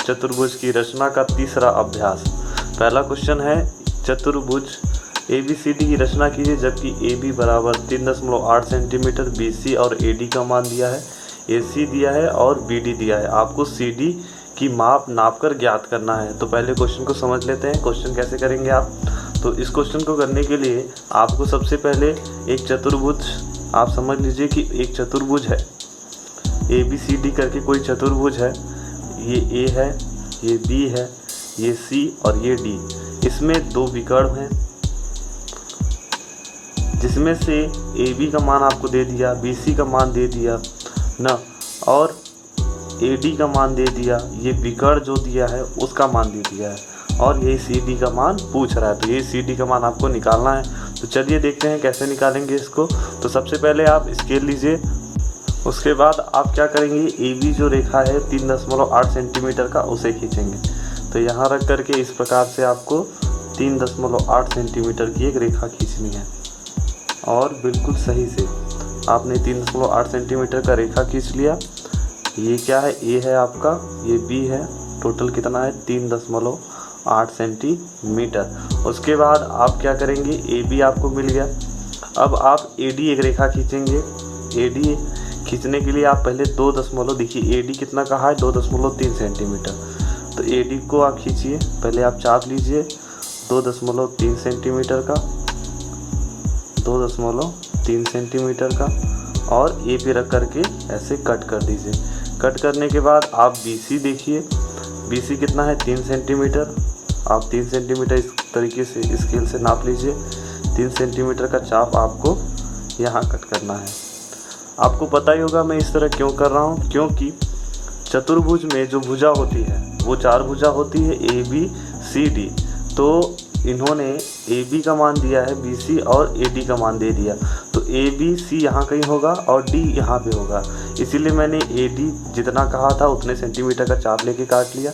चतुर्भुज की रचना का तीसरा अभ्यास। पहला क्वेश्चन है चतुर्भुज ABCD की रचना कीजिए जबकि AB बराबर 3.8 सेंटीमीटर, BC और AD का मान दिया है, AC दिया है और BD दिया है। आपको CD की माप नाप कर ज्ञात करना है। तो पहले क्वेश्चन को समझ लेते हैं। क्वेश्चन कैसे करेंगे आप? तो इस क्वेश्चन को करने के लिए आपको सबसे पहले एक चतुर्भुज, आप समझ लीजिए कि एक चतुर्भुज है ABCD करके कोई चतुर्भुज है। ये A है, ये B है, ये C और ये D। इसमें दो विकर्ण हैं जिसमें से AB का मान आपको दे दिया, BC का मान दे दिया ना, और AD का मान दे दिया। ये विकर्ण जो दिया है उसका मान दे दिया है और ये CD का मान पूछ रहा है। तो ये CD का मान आपको निकालना है। तो चलिए देखते हैं कैसे निकालेंगे इसको। तो सबसे पहले आप स्केल लीजिए। उसके बाद आप क्या करेंगे, AB जो रेखा है 3.8 सेंटीमीटर का, उसे खींचेंगे। तो यहाँ रख करके इस प्रकार से आपको 3.8 सेंटीमीटर की एक रेखा खींचनी है और बिल्कुल सही से आपने 3.8 सेंटीमीटर का रेखा खींच लिया। ये क्या है, A है आपका, ये B है। टोटल कितना है, 3.8 सेंटीमीटर। उसके बाद आप क्या करेंगे, AB आपको मिल गया। अब आप AD एक रेखा खींचेंगे। AD खींचने के लिए आप पहले 2 देखिए AD कितना कहा है, 2.3 सेंटीमीटर। तो AD को आप खींचिए। पहले आप चाप लीजिए 2.3 सेंटीमीटर का, 2.3 सेंटीमीटर का, और A पे रख करके ऐसे कट कर दीजिए। कट करने के बाद आप BC देखिए। BC कितना है, 3 सेंटीमीटर। आप 3 सेंटीमीटर इस तरीके से स्केल से नाप लीजिए। 3 सेंटीमीटर का चाप आपको यहाँ कट करना है। आपको पता ही होगा मैं इस तरह क्यों कर रहा हूँ, क्योंकि चतुर्भुज में जो भुजा होती है वो 4 भुजा होती है, ABCD। तो इन्होंने AB का मान दिया है, BC और AD का मान दे दिया। तो ABC यहाँ कहीं होगा और D यहाँ पे होगा। इसीलिए मैंने AD जितना कहा था उतने सेंटीमीटर का चाप लेके काट लिया।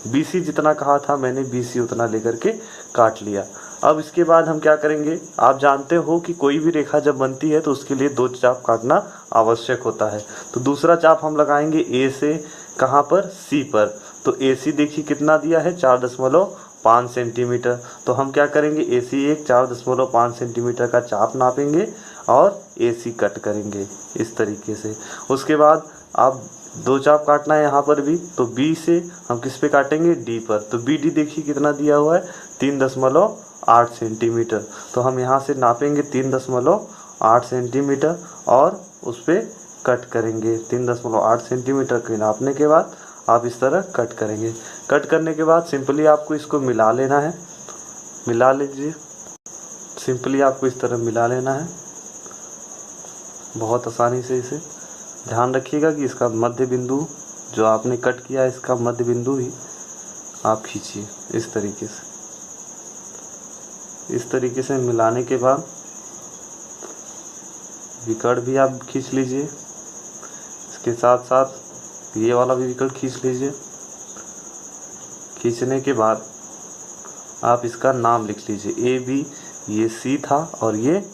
BC जितना कहा था मैंने BC उतना लेकर के काट लिया। अब इसके बाद हम क्या करेंगे, आप जानते हो कि कोई भी रेखा जब बनती है तो उसके लिए 2 चाप काटना आवश्यक होता है। तो दूसरा चाप हम लगाएंगे A से कहाँ पर, C पर। तो AC देखिए कितना दिया है, 4.5 सेंटीमीटर। तो हम क्या करेंगे, AC एक 4.5 सेंटीमीटर का चाप नापेंगे और AC कट करेंगे इस तरीके से। उसके बाद आप 2 चाप काटना है यहाँ पर भी। तो B से हम किस पे काटेंगे, D पर। तो BD देखिए कितना दिया हुआ है, 3.8 सेंटीमीटर। तो हम यहाँ से नापेंगे 3.8 सेंटीमीटर और उस पर कट करेंगे। 3.8 सेंटीमीटर के नापने के बाद आप इस तरह कट करेंगे। कट करने के बाद सिंपली आपको इसको मिला लेना है। मिला लीजिए, सिंपली आपको इस तरह मिला लेना है बहुत आसानी से। इसे ध्यान रखिएगा कि इसका मध्य बिंदु जो आपने कट किया है, इसका मध्य बिंदु ही आप खींचिए इस तरीके से। इस तरीके से मिलाने के बाद विकर्ण भी आप खींच लीजिए। इसके साथ साथ ये वाला भी विकर्ण खींच लीजिए। खींचने के बाद आप इसका नाम लिख लीजिए। AB ये C था और ये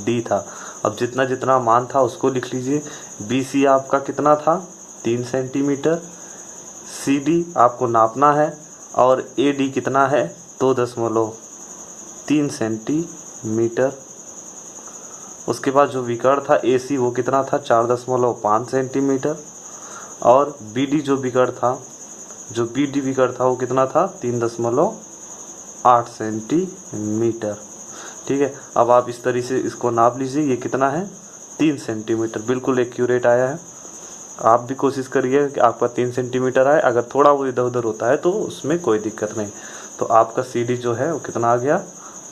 D था। अब जितना जितना मान था उसको लिख लीजिए। BC आपका कितना था, 3 सेंटीमीटर। CD आपको नापना है और AD कितना है, 2.3 सेंटीमीटर। उसके बाद जो विकर्ण था AC वो कितना था, 4.5 सेंटीमीटर। और BD जो विकर्ण था वो कितना था, 3.8 सेंटीमीटर। ठीक है। अब आप इस तरीके से इसको नाप लीजिए। ये कितना है, 3 सेंटीमीटर। बिल्कुल एक्यूरेट आया है। आप भी कोशिश करिए कि आपका 3 सेंटीमीटर आए। अगर थोड़ा वो इधर उधर होता है तो उसमें कोई दिक्कत नहीं। तो आपका CD जो है वो कितना आ गया,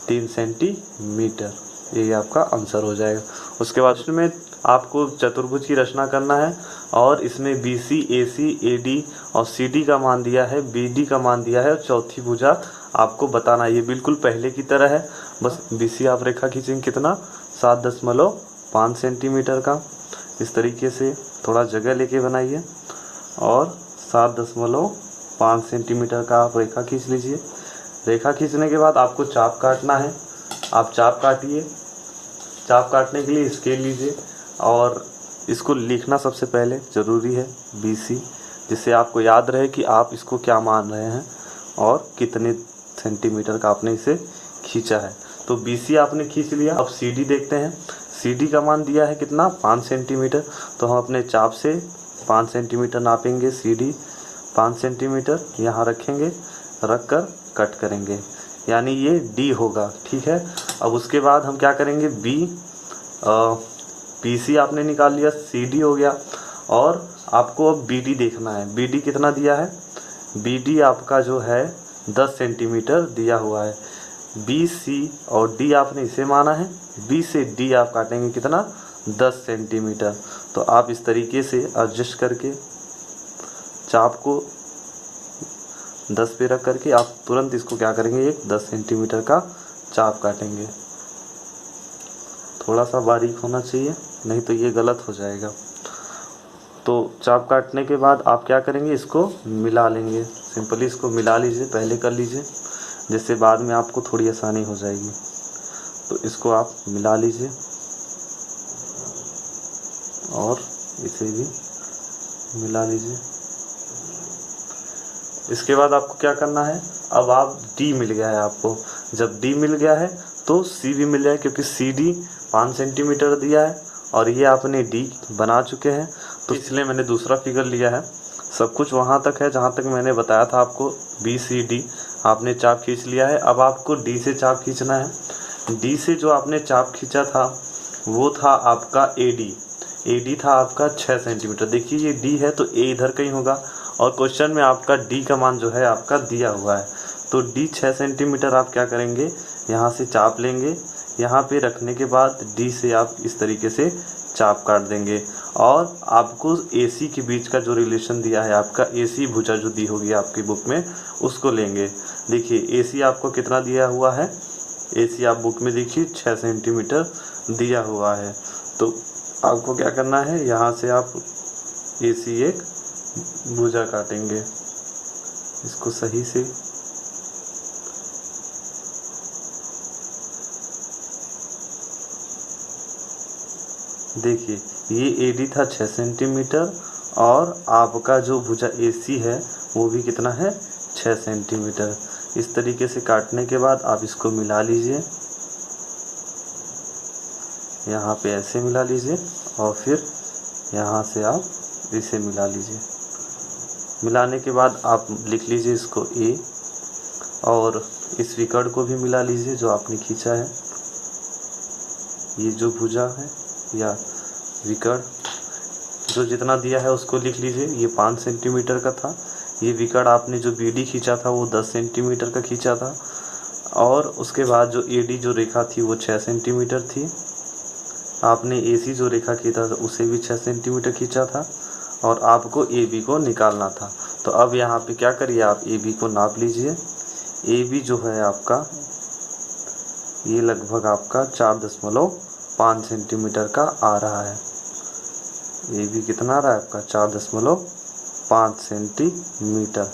3 सेंटीमीटर। ये आपका आंसर हो जाएगा। उसके बाद इसमें आपको चतुर्भुज की रचना करना है और इसमें BC, AC, AD और CD का मान दिया है, BD का मान दिया है और चौथी भुजा आपको बताना है। ये बिल्कुल पहले की तरह है। बस BC आप रेखा खींचेंगे कितना, 7.5 सेंटीमीटर का। इस तरीके से थोड़ा जगह लेके बनाइए और 7.5 सेंटीमीटर का आप रेखा खींच लीजिए। रेखा खींचने के बाद आपको चाप काटना है। आप चाप काटिए। चाप काटने के लिए स्केल लीजिए और इसको लिखना सबसे पहले ज़रूरी है। BC जिससे आपको याद रहे कि आप इसको क्या मान रहे हैं और कितने सेंटीमीटर का आपने इसे खींचा है। तो BC आपने खींच लिया। अब CD देखते हैं। CD का मान दिया है कितना, 5 सेंटीमीटर। तो हम अपने चाप से 5 सेंटीमीटर नापेंगे। CD 5 सेंटीमीटर यहाँ रखेंगे, रख कर कट करेंगे, यानी ये D होगा। ठीक है। अब उसके बाद हम क्या करेंगे, BC आपने निकाल लिया, CD हो गया, और आपको अब BD देखना है। BD कितना दिया है, BD आपका जो है 10 सेंटीमीटर दिया हुआ है। BC और D आपने इसे माना है, B से D आप काटेंगे कितना, 10 सेंटीमीटर। तो आप इस तरीके से एडजस्ट करके चाप को 10 पे रख करके आप तुरंत इसको क्या करेंगे, एक 10 सेंटीमीटर का चाप काटेंगे। थोड़ा सा बारीक होना चाहिए, नहीं तो ये गलत हो जाएगा। तो चाप काटने के बाद आप क्या करेंगे, इसको मिला लेंगे। सिंपली इसको मिला लीजिए, पहले कर लीजिए, जिससे बाद में आपको थोड़ी आसानी हो जाएगी। तो इसको आप मिला लीजिए और इसे भी मिला लीजिए। इसके बाद आपको क्या करना है, अब आप D मिल गया है आपको। जब D मिल गया है तो C भी मिल जाए, क्योंकि CD 5 सेंटीमीटर दिया है और ये आपने D बना चुके हैं, तो इसलिए मैंने दूसरा फिगर लिया है। सब कुछ वहाँ तक है जहाँ तक मैंने बताया था आपको। BCD आपने चाप खींच लिया है। अब आपको D से चाप खींचना है। D से जो आपने चाप खींचा था वो था आपका AD था आपका 6 सेंटीमीटर। देखिए ये D है तो A इधर कहीं होगा, और क्वेश्चन में आपका D का मान जो है आपका दिया हुआ है। तो D 6 सेंटीमीटर आप क्या करेंगे, यहाँ से चाप लेंगे, यहाँ पे रखने के बाद D से आप इस तरीके से चाप काट देंगे, और आपको AC के बीच का जो रिलेशन दिया है आपका, AC भुजा जो दी होगी आपकी बुक में, उसको लेंगे। देखिए AC आपको कितना दिया हुआ है, AC आप बुक में देखिए 6 सेंटीमीटर दिया हुआ है। तो आपको क्या करना है, यहाँ से आप AC एक भुजा काटेंगे, इसको सही से देखिए। ये AD था 6 सेंटीमीटर, और आपका जो भुजा AC है वो भी कितना है, 6 सेंटीमीटर। इस तरीके से काटने के बाद आप इसको मिला लीजिए, यहाँ पे ऐसे मिला लीजिए, और फिर यहाँ से आप इसे मिला लीजिए। मिलाने के बाद आप लिख लीजिए इसको A, और इस विकर्ण को भी मिला लीजिए जो आपने खींचा है। ये जो भुजा है या विकर्ण जो जितना दिया है उसको लिख लीजिए। ये 5 सेंटीमीटर का था। ये विकर्ण आपने जो BD खींचा था वो 10 सेंटीमीटर का खींचा था, और उसके बाद जो AD जो रेखा थी वो 6 सेंटीमीटर थी। आपने AC जो रेखा खींचा था उसे भी 6 सेंटीमीटर खींचा था, और आपको AB को निकालना था। तो अब यहाँ पे क्या करिए, आप AB को नाप लीजिए। AB जो है आपका, ये लगभग आपका 4.5 सेंटीमीटर का आ रहा है। AB कितना आ रहा है आपका, 4.5 सेंटीमीटर।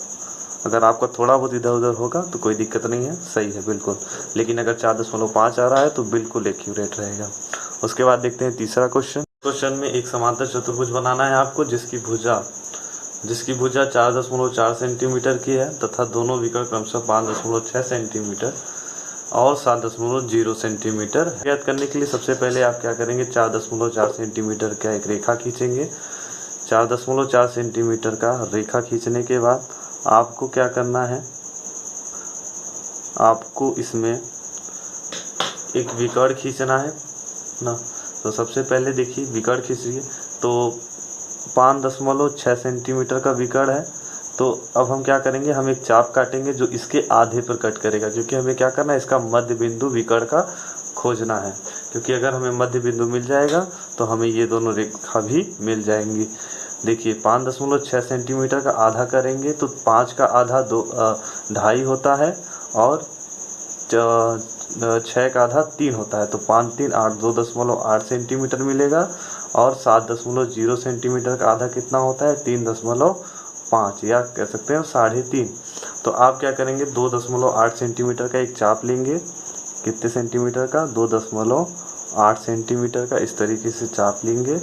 अगर आपका थोड़ा बहुत इधर उधर होगा तो कोई दिक्कत नहीं है, सही है बिल्कुल। लेकिन अगर 4.5 आ रहा है तो बिल्कुल एक्यूरेट रहेगा। उसके बाद देखते हैं तीसरा क्वेश्चन में एक समांतर चतुर्भुज बनाना है आपको, जिसकी भुजा 4.4 सेंटीमीटर की है, तथा दोनों विकर्ण क्रमशः 5.6 सेंटीमीटर और 7.0 सेंटीमीटर। ज्ञात करने के लिए सबसे पहले आप क्या करेंगे, 4.4 सेंटीमीटर का एक रेखा खींचेंगे। 4.4 सेंटीमीटर का रेखा खींचने के बाद आपको क्या करना है, आपको इसमें एक विकर्ण खींचना है ना। तो सबसे पहले देखिए विकर्ण खींचिए, तो 5.6 सेंटीमीटर का विकर्ण है। तो अब हम क्या करेंगे, हम एक चाप काटेंगे जो इसके आधे पर कट करेगा, क्योंकि हमें क्या करना है, इसका मध्य बिंदु विकर्ण का खोजना है। क्योंकि अगर हमें मध्य बिंदु मिल जाएगा तो हमें ये दोनों रेखा भी मिल जाएंगी। देखिए 5.6 सेंटीमीटर का आधा करेंगे तो 5 का आधा 2.5 होता है, और 6 का आधा 3 होता है। तो 5 3 8 2.8 सेंटीमीटर मिलेगा, और 7.0 सेंटीमीटर का आधा कितना होता है, 3.5, या कह सकते हैं 3.5। तो आप क्या करेंगे, 2.8 सेंटीमीटर का एक चाप लेंगे। कितने सेंटीमीटर का, 2.8 सेंटीमीटर का इस तरीके से चाप लेंगे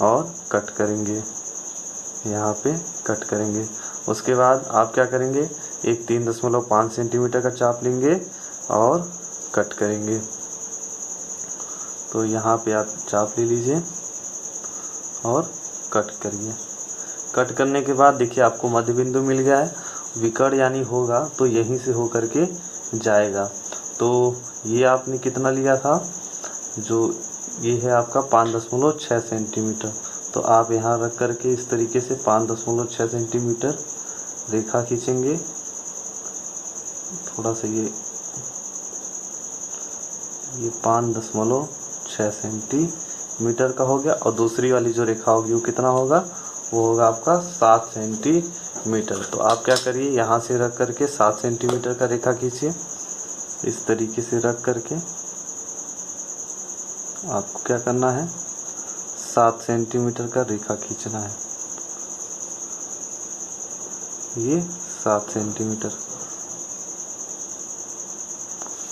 और कट करेंगे। यहाँ पे कट करेंगे। उसके बाद आप क्या करेंगे, एक 3.5 सेंटीमीटर का चाप लेंगे और कट करेंगे। तो यहाँ पे आप चाप ले लीजिए और कट करिए। कट करने के बाद देखिए आपको मध्य बिंदु मिल गया है। विकर्ण यानी होगा तो यहीं से हो करके जाएगा। तो ये आपने कितना लिया था, जो ये है आपका 5.6 सेंटीमीटर। तो आप यहाँ रख करके इस तरीके से 5.6 सेंटीमीटर रेखा खींचेंगे। थोड़ा सा ये 5.6 सेंटीमीटर का हो गया। और दूसरी वाली जो रेखा होगी वो कितना होगा, वो होगा आपका 7 सेंटीमीटर। तो आप क्या करिए, यहाँ से रख करके 7 सेंटीमीटर का रेखा खींचिए। इस तरीके से रख करके आपको क्या करना है, 7 सेंटीमीटर का रेखा खींचना है। ये 7 सेंटीमीटर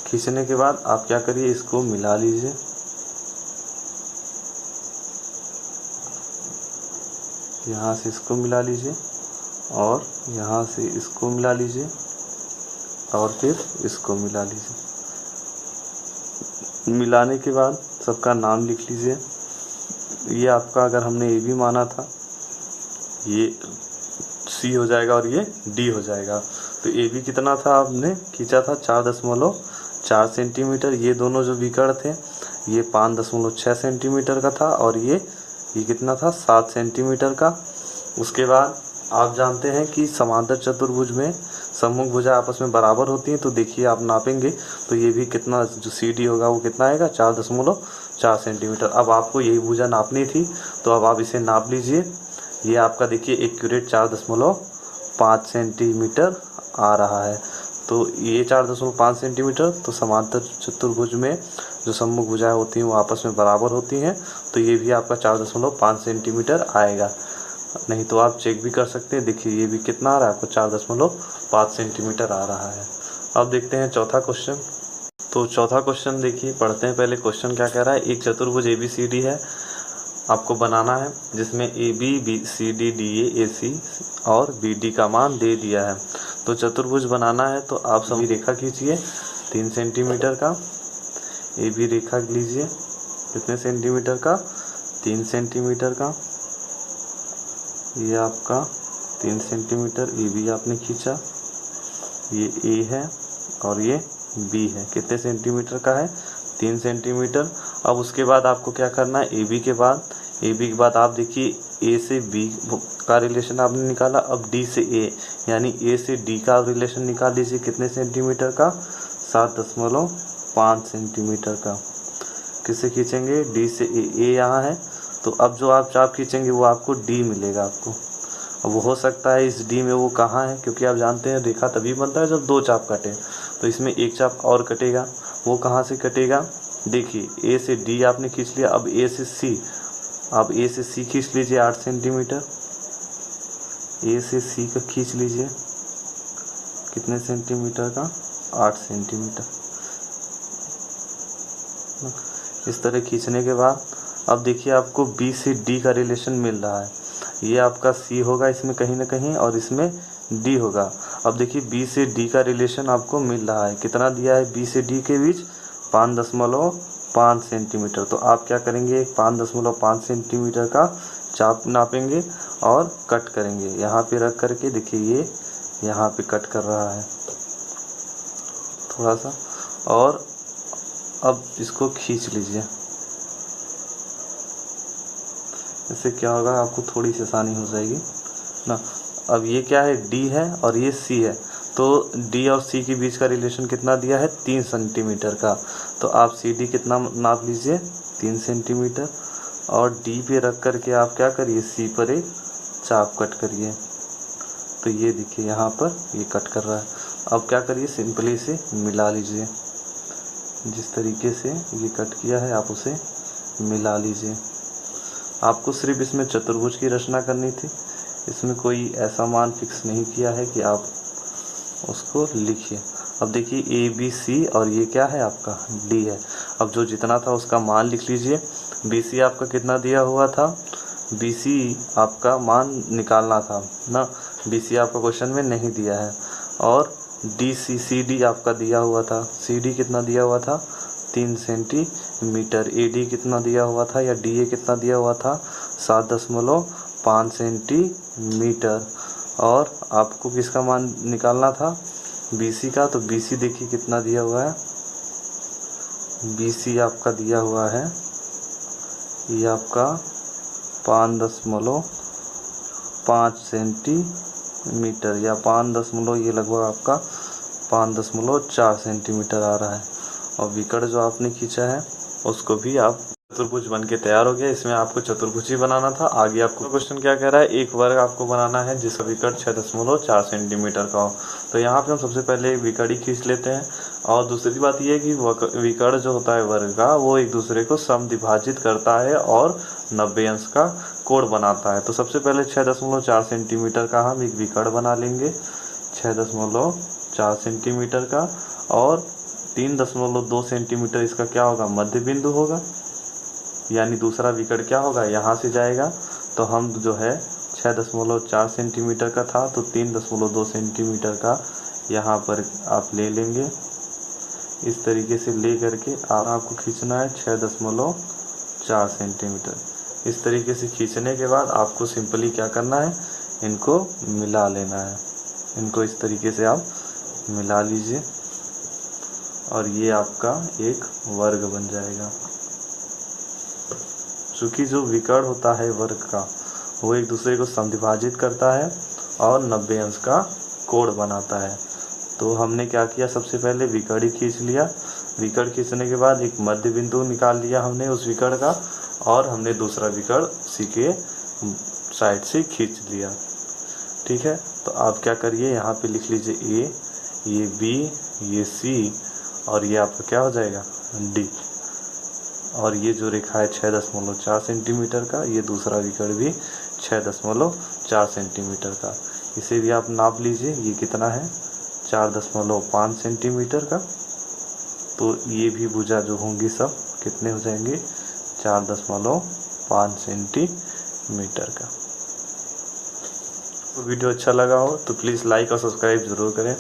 खींचने के बाद आप क्या करिए, इसको मिला लीजिए। यहाँ से इसको मिला लीजिए और यहाँ से इसको मिला लीजिए और फिर इसको मिला लीजिए। मिलाने के बाद सबका नाम लिख लीजिए। ये आपका अगर हमने ए बी माना था, ये सी हो जाएगा और ये डी हो जाएगा। तो ए बी कितना था, आपने खींचा था 4.4 सेंटीमीटर। ये दोनों जो विकर्ण थे ये 5.6 सेंटीमीटर का था और ये कितना था, 7 सेंटीमीटर का। उसके बाद आप जानते हैं कि समांतर चतुर्भुज में सम्मुख भुजा आपस में बराबर होती हैं। तो देखिए आप नापेंगे तो ये भी कितना, जो सी डी होगा वो कितना आएगा, 4.4 सेंटीमीटर। अब आपको यही भुजा नापनी थी तो अब आप इसे नाप लीजिए। ये आपका देखिए एक्यूरेट 4.5 सेंटीमीटर आ रहा है। तो ये 4.5 सेंटीमीटर, तो समांतर चतुर्भुज में जो सम्मुख भुजाएं होती हैं वो आपस में बराबर होती हैं। तो ये भी आपका 4.5 सेंटीमीटर आएगा। नहीं तो आप चेक भी कर सकते हैं। देखिए ये भी कितना आ रहा है आपको, 4.5 सेंटीमीटर आ रहा है। अब देखते हैं चौथा क्वेश्चन। तो चौथा क्वेश्चन देखिए, पढ़ते हैं पहले क्वेश्चन क्या कह रहा है। एक चतुर्भुज ए बी सी डी है, आपको बनाना है, जिसमें A B C D D A C और बी डी का मान दे दिया है। तो चतुर्भुज बनाना है तो आप सभी रेखा खींचिए 3 सेंटीमीटर का। ए बी रेखा लीजिए, कितने सेंटीमीटर का, 3 सेंटीमीटर का। ये आपका 3 सेंटीमीटर ए बी आपने खींचा। ये ए है और ये बी है, कितने सेंटीमीटर का है, 3 सेंटीमीटर। अब उसके बाद आपको क्या करना है, ए बी के बाद आप देखिए ए से बी का रिलेशन आपने निकाला। अब डी से ए यानी ए से डी का रिलेशन निकाल लीजिए, कितने सेंटीमीटर का, 7.5 सेंटीमीटर का। किससे खींचेंगे, डी से ए यहाँ है। तो अब जो आप चाप खींचेंगे वो आपको डी मिलेगा आपको। अब वो हो सकता है इस डी में वो कहाँ है, क्योंकि आप जानते हैं रेखा तभी बनता है जब 2 चाप कटे। तो इसमें एक चाप और कटेगा, वो कहाँ से कटेगा, देखिए ए से डी आपने खींच लिया। अब ए से सी, आप ए से सी खींच लीजिए 8 सेंटीमीटर। ए से सी का खींच लीजिए, कितने सेंटीमीटर का, 8 सेंटीमीटर। इस तरह खींचने के बाद अब देखिए आपको बी से डी का रिलेशन मिल रहा है। ये आपका सी होगा इसमें कहीं ना कहीं और इसमें डी होगा। अब देखिए बी से डी का रिलेशन आपको मिल रहा है, कितना दिया है बी से डी के बीच, 5.5 सेंटीमीटर। तो आप क्या करेंगे, 5.5 सेंटीमीटर का चाप नापेंगे और कट करेंगे। यहाँ पे रख करके देखिए ये यहाँ पे कट कर रहा है थोड़ा सा, और अब इसको खींच लीजिए। इससे क्या होगा, आपको थोड़ी सी आसानी हो जाएगी ना। अब ये क्या है, डी है और ये सी है। तो डी और सी के बीच का रिलेशन कितना दिया है, 3 सेंटीमीटर का। तो आप सी डी कितना नाप लीजिए, 3 सेंटीमीटर। और डी पे रख करके आप क्या करिए, सी पर एक चाप कट करिए। तो ये देखिए यहाँ पर ये कट कर रहा है। अब क्या करिए, सिंपली इसे मिला लीजिए। जिस तरीके से ये कट किया है आप उसे मिला लीजिए। आपको सिर्फ इसमें चतुर्भुज की रचना करनी थी, इसमें कोई ऐसा मान फिक्स नहीं किया है कि आप उसको लिखिए। अब देखिए ए बी सी और ये क्या है आपका, डी है। अब जो जितना था उसका मान लिख लीजिए। बी सी आपका कितना दिया हुआ था, BC आपका मान निकालना था ना, BC आपका क्वेश्चन में नहीं दिया है। और CD आपका दिया हुआ था, CD कितना दिया हुआ था 3 सेंटीमीटर। AD कितना दिया हुआ था या DA कितना दिया हुआ था 7.5 सेंटीमीटर। और आपको किसका मान निकालना था BC का, तो BC देखिए कितना दिया हुआ है, BC आपका दिया हुआ है ये आपका 5.5 सेंटीमीटर या 5 ये लगभग आपका 5.4 सेंटीमीटर आ रहा है। और विकर्ण जो आपने खींचा है उसको भी आप चतुर्भुज बन के तैयार हो गया। इसमें आपको चतुर्भुज ही बनाना था। आगे आपको क्वेश्चन क्या कह रहा है, एक वर्ग आपको बनाना है जिसका विकर्ण 6.4 सेंटीमीटर का हो। तो यहाँ पे हम सबसे पहले विकर्ण ही खींच लेते हैं। और दूसरी बात यह है कि विकर्ण जो होता है वर्ग का वो एक दूसरे को समद्विभाजित करता है और 90 अंश का कोण बनाता है। तो सबसे पहले 6.4 सेंटीमीटर का हम एक विकर्ण बना लेंगे, 6.4 सेंटीमीटर का। और 3.2 सेंटीमीटर इसका क्या होगा, मध्य बिंदु होगा, यानी दूसरा विकर्ण क्या होगा, यहाँ से जाएगा। तो हम जो है 6.4 सेंटीमीटर का था तो 3.2 सेंटीमीटर का यहाँ पर आप ले लेंगे। इस तरीके से ले करके आपको खींचना है 6.4 सेंटीमीटर। इस तरीके से खींचने के बाद आपको सिंपली क्या करना है, इनको मिला लेना है। इनको इस तरीके से आप मिला लीजिए और ये आपका एक वर्ग बन जाएगा। चूँकि जो विकर्ण होता है वर्ग का वो एक दूसरे को समद्विभाजित करता है और 90 अंश का कोण बनाता है। तो हमने क्या किया, सबसे पहले विकर्ण ही खींच लिया। विकर्ण खींचने के बाद एक मध्य बिंदु निकाल लिया हमने उस विकर्ण का, और हमने दूसरा विकर्ण उसी के साइड से खींच लिया। ठीक है, तो आप क्या करिए, यहाँ पे लिख लीजिए A, ये B, ये C और ये आपका क्या हो जाएगा D। और ये जो रेखा है 6.4 सेंटीमीटर का, ये दूसरा विकर्ण भी 6.4 सेंटीमीटर का। इसे भी आप नाप लीजिए, ये कितना है 4.5 सेंटीमीटर का। तो ये भी भुजा जो होंगी सब कितने हो जाएंगे 4.5 सेंटीमीटर का। तो वीडियो अच्छा लगा हो तो प्लीज़ लाइक और सब्सक्राइब ज़रूर करें।